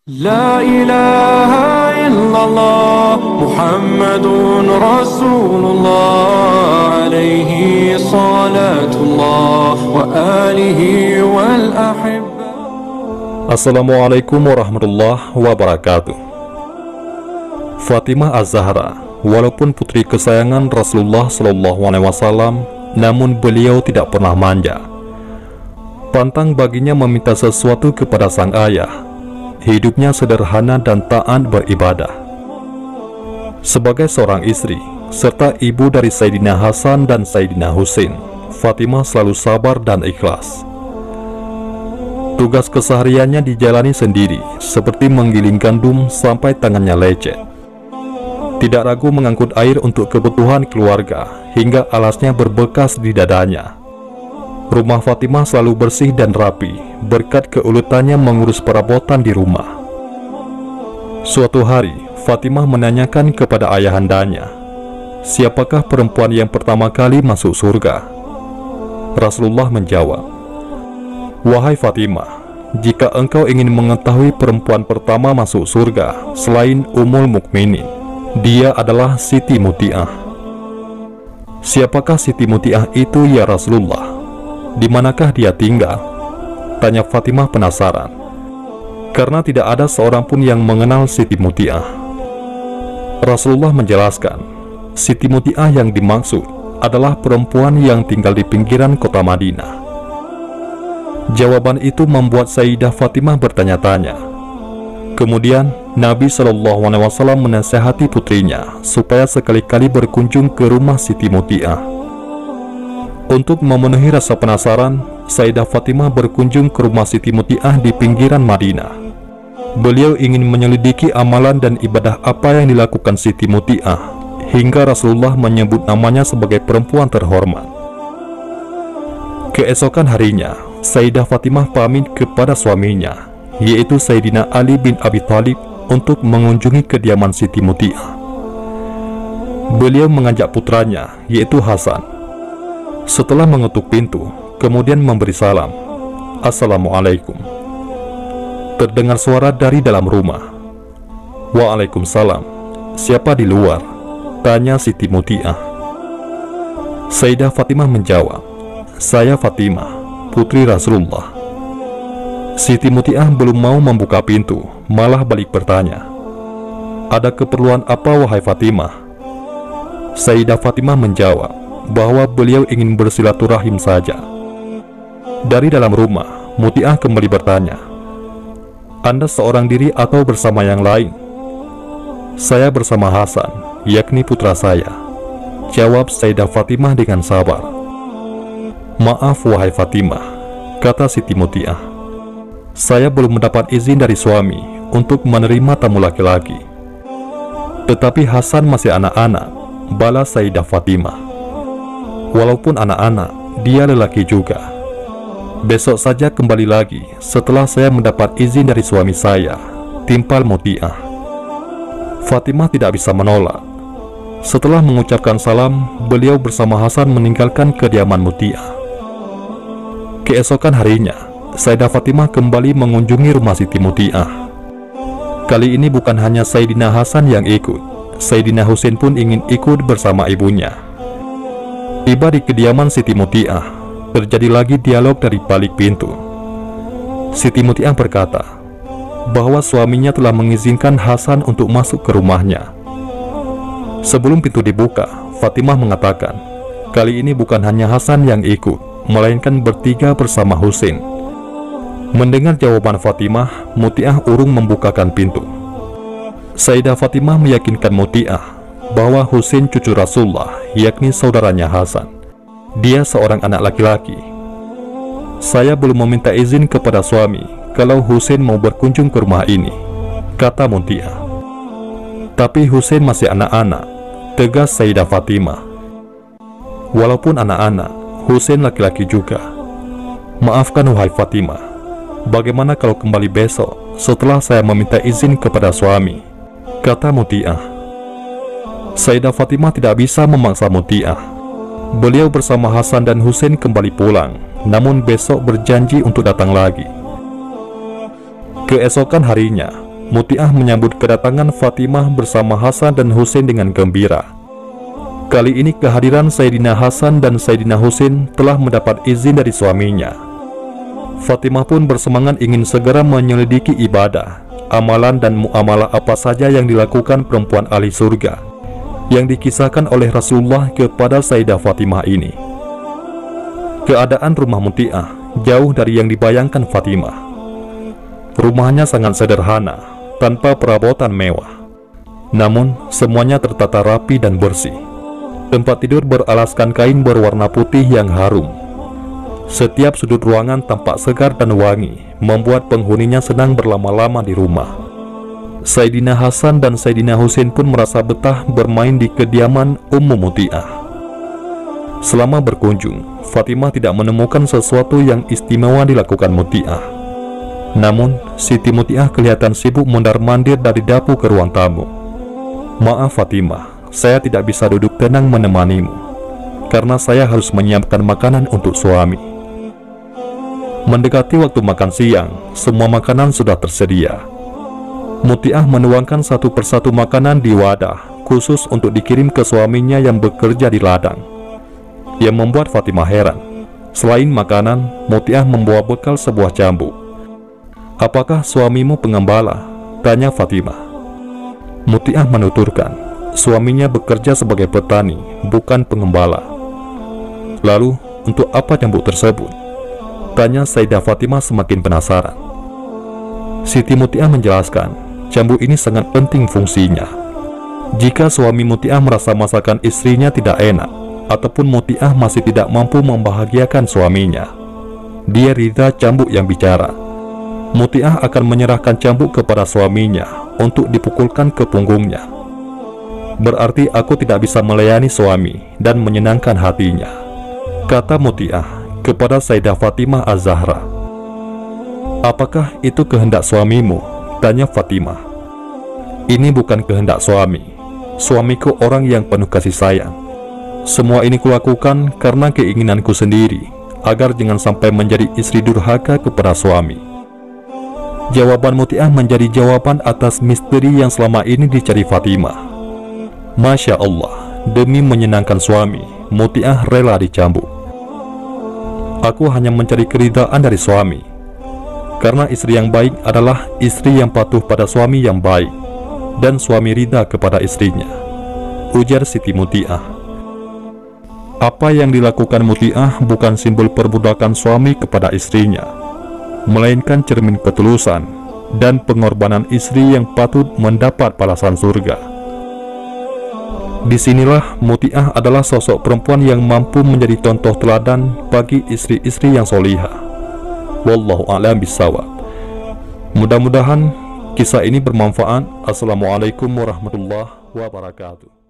لا إله إلا الله محمد رسول الله عليه صلاة الله وآله والأحبة. Assalamualaikum warahmatullahi wabarakatuh. Fatimah Az-Zahra, walaupun putri kesayangan Rasulullah SAW, namun beliau tidak pernah manja. Pantang baginya meminta sesuatu kepada sang ayah. Hidupnya sederhana dan taat beribadah. Sebagai seorang istri, serta ibu dari Sayyidina Hasan dan Sayyidina Husain, Fatimah selalu sabar dan ikhlas. Tugas kesehariannya dijalani sendiri, seperti menggiling gandum sampai tangannya lecet. Tidak ragu mengangkut air untuk kebutuhan keluarga, hingga alasnya berbekas di dadanya. Rumah Fatimah selalu bersih dan rapi, berkat keuletannya mengurus perabotan di rumah. Suatu hari, Fatimah menanyakan kepada ayahandanya, siapakah perempuan yang pertama kali masuk surga? Rasulullah menjawab, wahai Fatimah, jika engkau ingin mengetahui perempuan pertama masuk surga selain Ummul Mukminin, dia adalah Siti Muti'ah. Siapakah Siti Muti'ah itu ya Rasulullah? Di manakah dia tinggal? Tanya Fatimah penasaran, karena tidak ada seorang pun yang mengenal Siti Muti'ah. Rasulullah menjelaskan, Siti Muti'ah yang dimaksud adalah perempuan yang tinggal di pinggiran kota Madinah. Jawaban itu membuat Sayyidah Fatimah bertanya-tanya. Kemudian Nabi SAW menasihati putrinya supaya sekali-kali berkunjung ke rumah Siti Muti'ah. Untuk memenuhi rasa penasaran, Sayyidah Fatimah berkunjung ke rumah Siti Muti'ah di pinggiran Madinah. Beliau ingin menyelidiki amalan dan ibadah apa yang dilakukan Siti Muti'ah, hingga Rasulullah menyebut namanya sebagai perempuan terhormat. Keesokan harinya, Sayyidah Fatimah pamit kepada suaminya, yaitu Sayyidina Ali bin Abi Thalib, untuk mengunjungi kediaman Siti Muti'ah. Beliau mengajak putranya, yaitu Hasan. Setelah mengetuk pintu, kemudian memberi salam, Assalamualaikum. Terdengar suara dari dalam rumah. Waalaikumsalam. Siapa di luar? Tanya Siti Muti'ah. Sayyidah Fatimah menjawab, saya Fatimah, putri Rasulullah. Siti Muti'ah belum mau membuka pintu, malah balik bertanya, ada keperluan apa wahai Fatimah? Sayyidah Fatimah menjawab bahwa beliau ingin bersilaturahim saja. Dari dalam rumah, Muti'ah kembali bertanya, Anda seorang diri atau bersama yang lain? Saya bersama Hasan, yakni putra saya, jawab Sayyidah Fatimah dengan sabar. Maaf wahai Fatimah, kata Siti Muti'ah, saya belum mendapat izin dari suami untuk menerima tamu laki-laki. Tetapi Hasan masih anak-anak, balas Sayyidah Fatimah. Walaupun anak-anak, dia lelaki juga. Besok saja kembali lagi setelah saya mendapat izin dari suami saya, timpal Muti'ah. Fatimah tidak bisa menolak. Setelah mengucapkan salam, beliau bersama Hasan meninggalkan kediaman Muti'ah. Keesokan harinya, Sayyidah Fatimah kembali mengunjungi rumah Siti Muti'ah. Kali ini bukan hanya Sayyidina Hasan yang ikut, Sayyidina Husain pun ingin ikut bersama ibunya. Tiba di kediaman Siti Muti'ah, terjadi lagi dialog dari balik pintu. Siti Muti'ah berkata bahwa suaminya telah mengizinkan Hasan untuk masuk ke rumahnya. Sebelum pintu dibuka, Fatimah mengatakan, kali ini bukan hanya Hasan yang ikut, melainkan bertiga bersama Husain. Mendengar jawaban Fatimah, Muti'ah urung membukakan pintu. Sayyidah Fatimah meyakinkan Muti'ah bahwa Husain cucu Rasulullah, yakni saudaranya Hasan. Dia seorang anak laki-laki. Saya belum meminta izin kepada suami kalau Husain mau berkunjung ke rumah ini, kata Muti'ah. Tapi Husain masih anak-anak, tegas Sayyidah Fatimah. Walaupun anak-anak, Husain laki-laki juga. Maafkan wahai Fatimah, bagaimana kalau kembali besok setelah saya meminta izin kepada suami, kata Muti'ah. Sayyidah Fatimah tidak bisa memaksa Muti'ah. Beliau bersama Hasan dan Husain kembali pulang, namun besok berjanji untuk datang lagi. Keesokan harinya, Mutiah menyambut kedatangan Fatimah bersama Hasan dan Husain dengan gembira. Kali ini kehadiran Sayyidina Hasan dan Sayyidina Husain telah mendapat izin dari suaminya. Fatimah pun bersemangat ingin segera menyelidiki ibadah, amalan dan muamalah apa saja yang dilakukan perempuan ahli surga yang dikisahkan oleh Rasulullah kepada Sayyidah Fatimah ini. Keadaan rumah Mutiah jauh dari yang dibayangkan Fatimah. Rumahnya sangat sederhana, tanpa perabotan mewah. Namun, semuanya tertata rapi dan bersih. Tempat tidur beralaskan kain berwarna putih yang harum. Setiap sudut ruangan tampak segar dan wangi, membuat penghuninya senang berlama-lama di rumah. Sayyidina Hasan dan Sayyidina Husain pun merasa betah bermain di kediaman Ummu Mutiah. Selama berkunjung, Fatimah tidak menemukan sesuatu yang istimewa dilakukan Mutiah. Namun, Siti Mutiah kelihatan sibuk mondar-mandir dari dapur ke ruang tamu. "Maaf Fatimah, saya tidak bisa duduk tenang menemanimu, karena saya harus menyiapkan makanan untuk suami." Mendekati waktu makan siang, semua makanan sudah tersedia. Mutiah menuangkan satu persatu makanan di wadah, khusus untuk dikirim ke suaminya yang bekerja di ladang. Yang membuat Fatimah heran, selain makanan, Mutiah membawa bekal sebuah cambuk. "Apakah suamimu pengembala?" tanya Fatimah. Mutiah menuturkan, suaminya bekerja sebagai petani, bukan pengembala. "Lalu, untuk apa cambuk tersebut?" tanya Sayyidah Fatimah semakin penasaran. Siti Mutiah menjelaskan, cambuk ini sangat penting fungsinya. Jika suami Mutiah merasa masakan istrinya tidak enak, ataupun Mutiah masih tidak mampu membahagiakan suaminya, dia rida cambuk yang bicara. Mutiah akan menyerahkan cambuk kepada suaminya untuk dipukulkan ke punggungnya. "Berarti aku tidak bisa melayani suami dan menyenangkan hatinya," kata Mutiah kepada Sayyidah Fatimah Az-Zahra. "Apakah itu kehendak suamimu?" tanya Fatimah. "Ini bukan kehendak suami. Suamiku orang yang penuh kasih sayang. Semua ini kulakukan karena keinginanku sendiri, agar jangan sampai menjadi istri durhaka kepada suami." Jawaban Mutiah menjadi jawaban atas misteri yang selama ini dicari Fatimah. Masya Allah, demi menyenangkan suami, Mutiah rela dicambuk. "Aku hanya mencari keridhaan dari suami, karena istri yang baik adalah istri yang patuh pada suami yang baik, dan suami ridha kepada istrinya," ujar Siti Mutiah. Apa yang dilakukan Mutiah bukan simbol perbudakan suami kepada istrinya, melainkan cermin ketulusan dan pengorbanan istri yang patut mendapat balasan surga. Disinilah Mutiah adalah sosok perempuan yang mampu menjadi contoh teladan bagi istri-istri yang solihah. Wallahu a'lam bishawab. Mudah-mudahan kisah ini bermanfaat. Assalamualaikum warahmatullahi wabarakatuh.